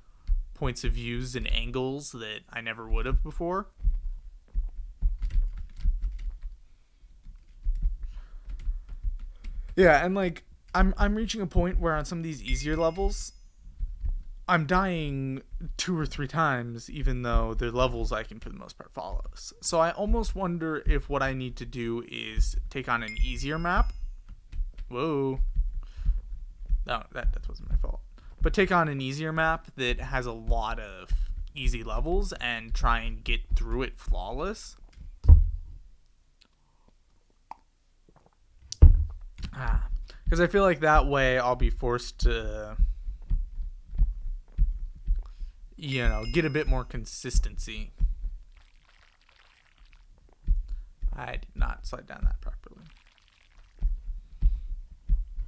points of views and angles that I never would have before. Yeah, and like I'm reaching a point where on some of these easier levels I'm dying 2 or 3 times, even though they're levels I can, for the most part, follow. So I almost wonder if what I need to do is take on an easier map. Whoa. No, that wasn't my fault. But take on an easier map that has a lot of easy levels and try and get through it flawless. Because I feel like that way I'll be forced to, you know, get a bit more consistency. I did not slide down that properly.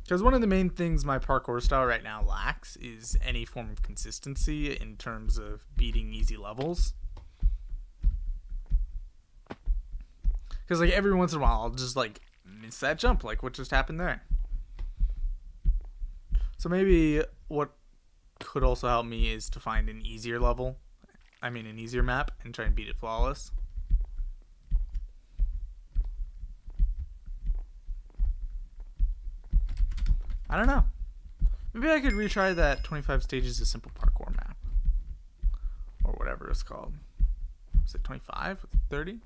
Because one of the main things my parkour style right now lacks is any form of consistency in terms of beating easy levels. Because like every once in a while I'll just like miss that jump, like what just happened there. So maybe what could also help me is to find an easier level, an easier map, and try and beat it flawless. I don't know. Maybe I could retry that 25 stages of simple parkour map. Or whatever it's called. Was it 25 with 30?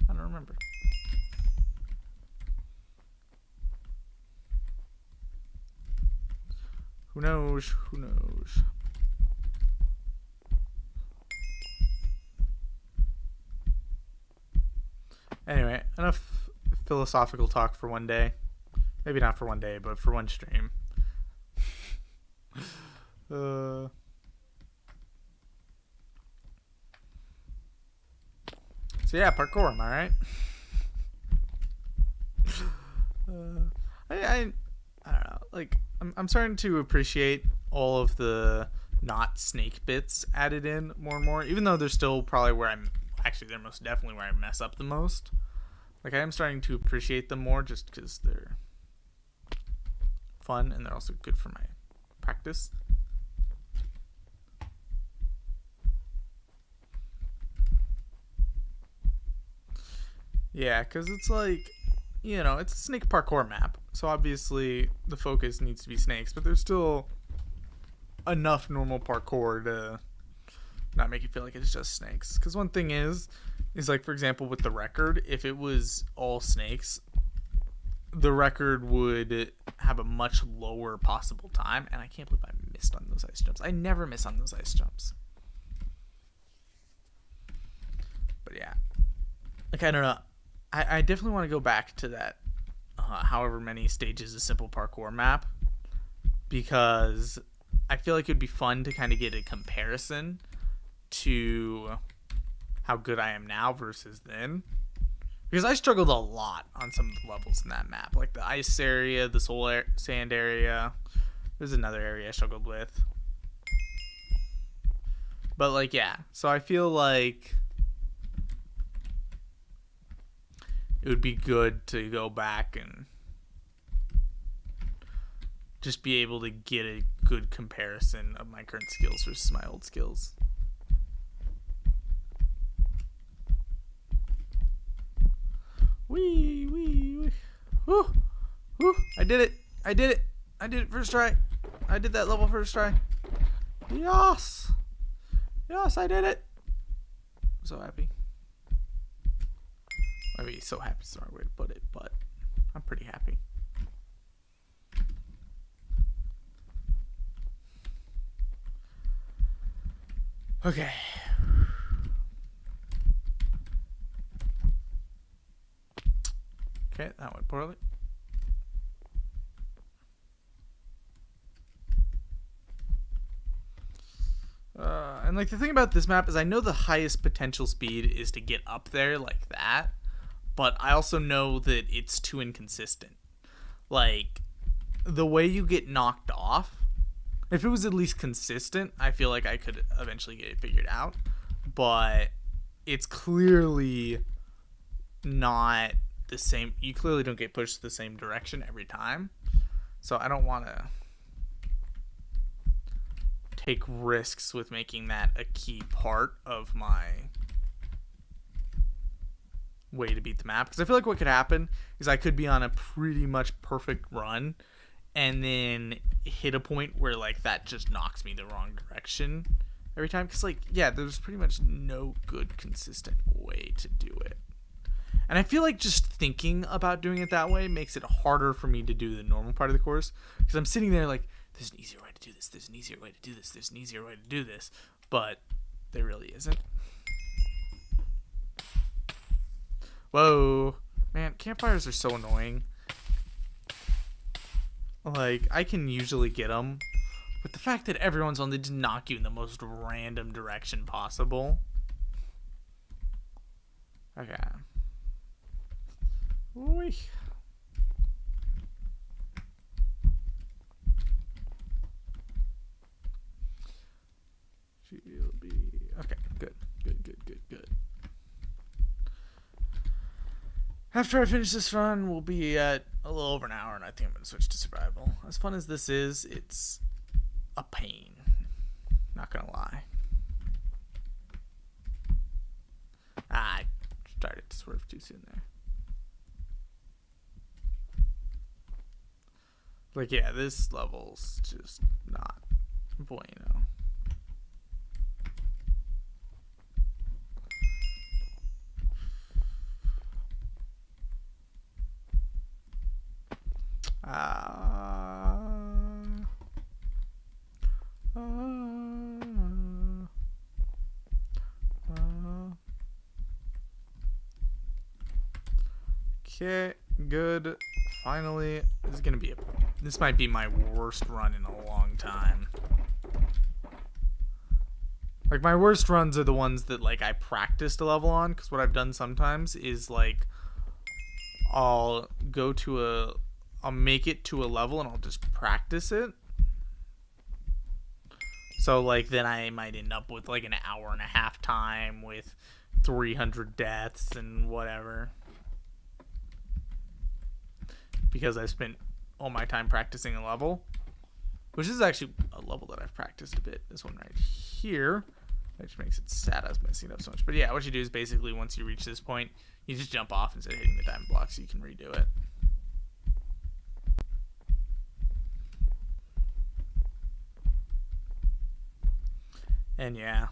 I don't remember. Who knows? Who knows? Anyway, enough philosophical talk for one day. Maybe not for one day, but for one stream. So yeah, parkour, am I right? I don't know. Like, I'm starting to appreciate all of the not snake bits added in more and more, even though they're still probably where they're most definitely where I mess up the most. Like, I am starting to appreciate them more just because they're fun and they're also good for my practice. Yeah, because it's like, you know, it's a snake parkour map, so obviously the focus needs to be snakes, but there's still enough normal parkour to not make it feel like it's just snakes. Because one thing is like, for example, with the record, if it was all snakes, the record would have a much lower possible time, and I can't believe I missed on those ice jumps. I never miss on those ice jumps. But yeah, like, I don't know. I definitely want to go back to that however many stages a simple parkour map, because I feel like it'd be fun to kind of get a comparison to how good I am now versus then. Because I struggled a lot on some of the levels in that map. Like the ice area, the soul sand area. There's another area I struggled with. But like, yeah. So I feel like it would be good to go back and just be able to get a good comparison of my current skills versus my old skills. Wee, wee, wee. Woo, woo. I did it. I did it. I did it first try. I did that level first try. Yes. Yes, I did it. I'm so happy. Maybe so happy is the wrong way to put it, but I'm pretty happy. Okay. Okay, that went poorly. And like the thing about this map is I know the highest potential speed is to get up there like that, but I also know that it's too inconsistent. Like, the way you get knocked off, if it was at least consistent, I feel like I could eventually get it figured out. But it's clearly not the same. You clearly don't get pushed the same direction every time. So I don't want to take risks with making that a key part of my way to beat the map. Because I feel like what could happen is I could be on a pretty much perfect run and then hit a point where like that just knocks me the wrong direction every time. Because like, yeah, there's pretty much no good consistent way to do it. And I feel like just thinking about doing it that way makes it harder for me to do the normal part of the course. Because I'm sitting there like, there's an easier way to do this, there's an easier way to do this, there's an easier way to do this. But there really isn't. Whoa. Man, campfires are so annoying. Like, I can usually get them. But the fact that everyone's on, they just knock you in the most random direction possible. Okay. Whee. GLB. Okay, good. Good. After I finish this run, we'll be at a little over an hour, and I think I'm going to switch to survival. As fun as this is, it's a pain. Not going to lie. I started to swerve too soon there. Like, yeah, this level's just not bueno. Okay, good. Finally, this might be my worst run in a long time. Like, my worst runs are the ones that, like, I practiced a level on, because what I've done sometimes is, like, I'll make it to a level and I'll just practice it. So, like, then I might end up with, like, an hour and a half time with 300 deaths and whatever. Because I spent all my time practicing a level. Which is actually a level that I've practiced a bit. This one right here. which makes it sad I was messing it up so much. But yeah, what you do is basically once you reach this point, you just jump off instead of hitting the diamond block so you can redo it. And yeah,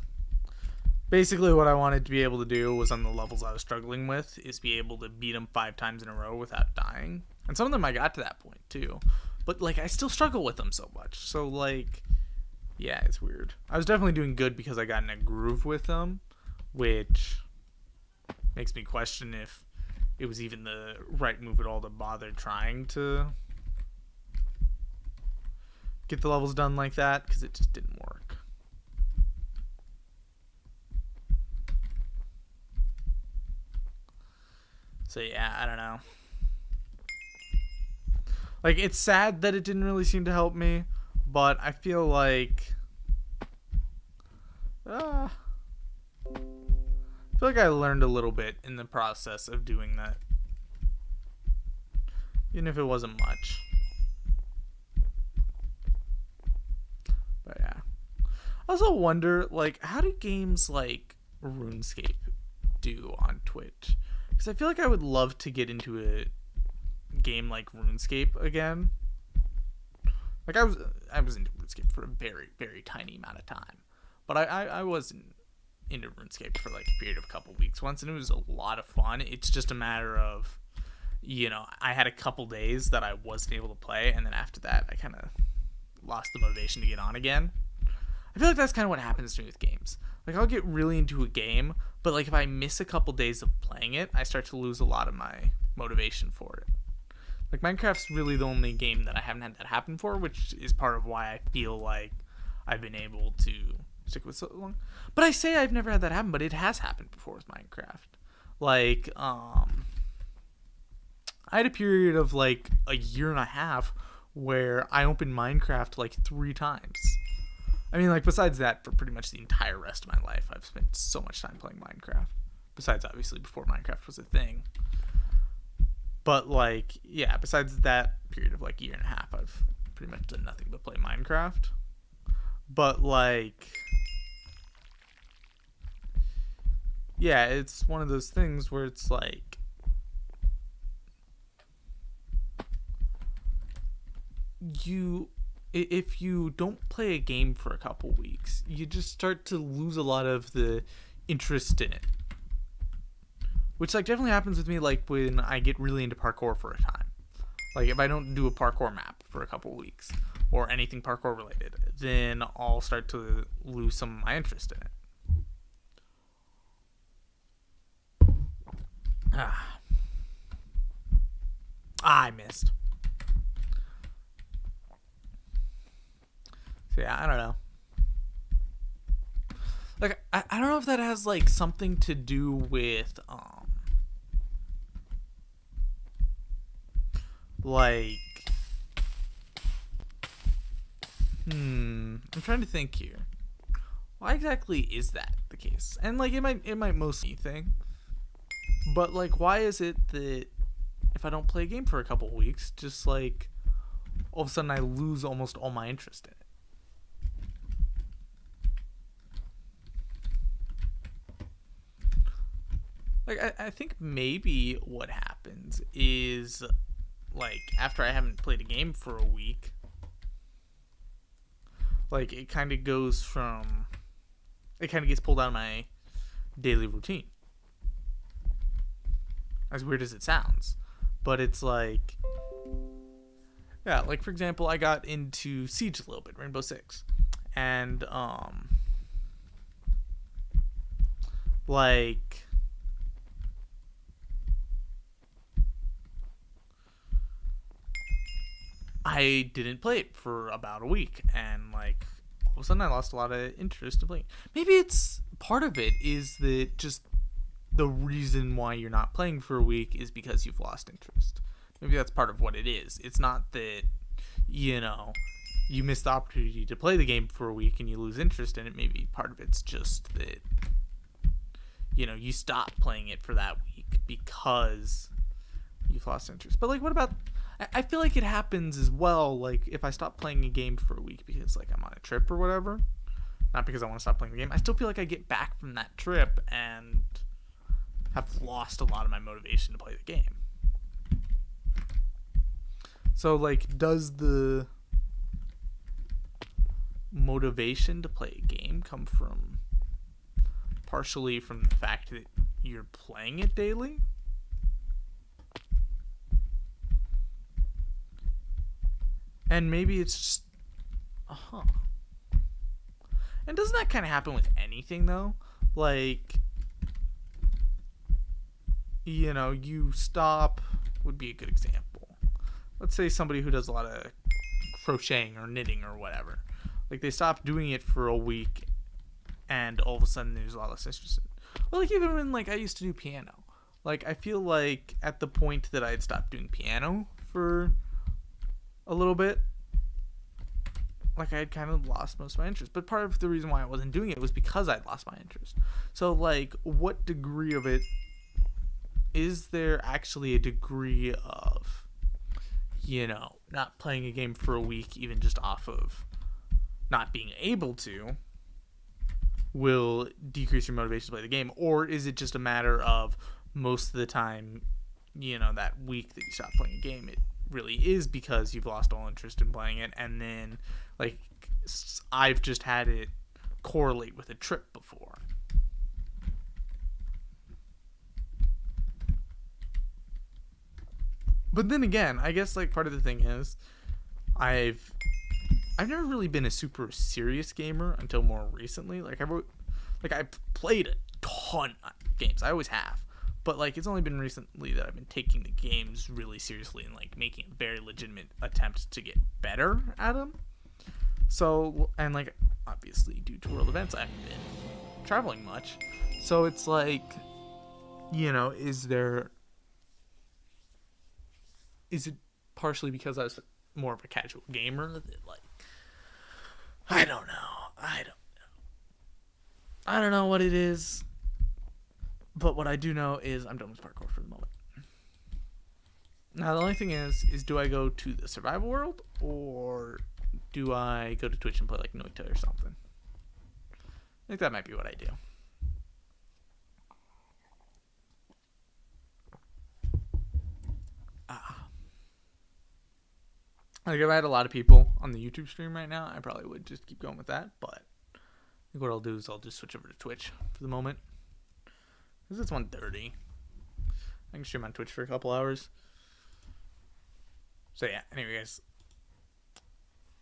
basically what I wanted to be able to do was on the levels I was struggling with is be able to beat them 5 times in a row without dying. And some of them I got to that point too. But like I still struggle with them so much. So like, yeah, it's weird. I was definitely doing good because I got in a groove with them, which makes me question if it was even the right move at all to bother trying to get the levels done like that, because it just didn't work. So yeah, I don't know. Like, it's sad that it didn't really seem to help me, but I feel like I learned a little bit in the process of doing that, even if it wasn't much. But yeah, I also wonder, like, how do games like RuneScape do on Twitch? Because I feel like I would love to get into a game like RuneScape again. Like I was into RuneScape for a very, very tiny amount of time, but I wasn't into RuneScape for like a period of a couple weeks once, and it was a lot of fun. It's just a matter of, you know, I had a couple days that I wasn't able to play, and then after that I kind of lost the motivation to get on again. I feel like that's kind of what happens to me with games. Like, I'll get really into a game, but like if I miss a couple days of playing it, I start to lose a lot of my motivation for it. Like, Minecraft's really the only game that I haven't had that happen for, which is part of why I feel like I've been able to stick with so long. But I say I've never had that happen, but it has happened before with Minecraft. Like, I had a period of like a year and a half where I opened Minecraft like 3 times. I mean, like, besides that, for pretty much the entire rest of my life, I've spent so much time playing Minecraft. Besides, obviously, before Minecraft was a thing. But, like, yeah, besides that period of, like, a year and a half, I've pretty much done nothing but play Minecraft. But, like, yeah, it's one of those things where it's, like, if you don't play a game for a couple weeks, you just start to lose a lot of the interest in it. Which, like, definitely happens with me, like, when I get really into parkour for a time. Like, if I don't do a parkour map for a couple weeks, or anything parkour related, then I'll start to lose some of my interest in it. I missed. So yeah, I don't know. Like, I don't know if that has, like, something to do with, like, I'm trying to think here. Why exactly is that the case? And, like, it might mostly be anything. But, like, why is it that if I don't play a game for a couple weeks, just, like, all of a sudden I lose almost all my interest in it? Like, I think maybe what happens is, like, after I haven't played a game for a week, like, it kind of gets pulled out of my daily routine. As weird as it sounds. But it's like, yeah, like, for example, I got into Siege a little bit, Rainbow Six. And, like, I didn't play it for about a week, and, like, all of a sudden I lost a lot of interest in playing. Maybe it's part of it is that just the reason why you're not playing for a week is because you've lost interest. Maybe that's part of what it is. It's not that, you know, you miss the opportunity to play the game for a week and you lose interest in it. Maybe part of it's just that, you know, you stop playing it for that week because you've lost interest. But, like, what about, I feel like it happens as well, like, if I stop playing a game for a week because, like, I'm on a trip or whatever, not because I want to stop playing the game. I still feel like I get back from that trip and have lost a lot of my motivation to play the game. So, like, does the motivation to play a game come from partially from the fact that you're playing it daily? And maybe it's just, And doesn't that kind of happen with anything, though? Like, you know, you stop, would be a good example. Let's say somebody who does a lot of crocheting or knitting or whatever. Like, they stop doing it for a week, and all of a sudden there's a lot less interest. Well, like, even when, like, I used to do piano. Like, I feel like at the point that I had stopped doing piano for a little bit, like, I had kind of lost most of my interest. But part of the reason why I wasn't doing it was because I'd lost my interest. So, like, what degree of it, is there actually a degree of, you know, not playing a game for a week, even just off of not being able to, will decrease your motivation to play the game? Or is it just a matter of most of the time, you know, that week that you stop playing a game, it really is because you've lost all interest in playing it? And then, like, I've just had it correlate with a trip before. But then again, I guess, like, part of the thing is I've never really been a super serious gamer until more recently. Like, I've played a ton of games. I always have. But, like, it's only been recently that I've been taking the games really seriously and, like, making a very legitimate attempt to get better at them. So, and, like, obviously due to world events, I haven't been traveling much. So it's like, you know, is it partially because I was more of a casual gamer that, like, I don't know what it is, but what I do know is I'm done with parkour for the moment. Now the only thing is do I go to the survival world, or do I go to Twitch and play like Noita or something? I think that might be what I do. Like, if I had a lot of people on the YouTube stream right now, I probably would just keep going with that. But I think what I'll do is I'll just switch over to Twitch for the moment, because it's 1:30. I can stream on Twitch for a couple hours. So yeah, anyway, guys,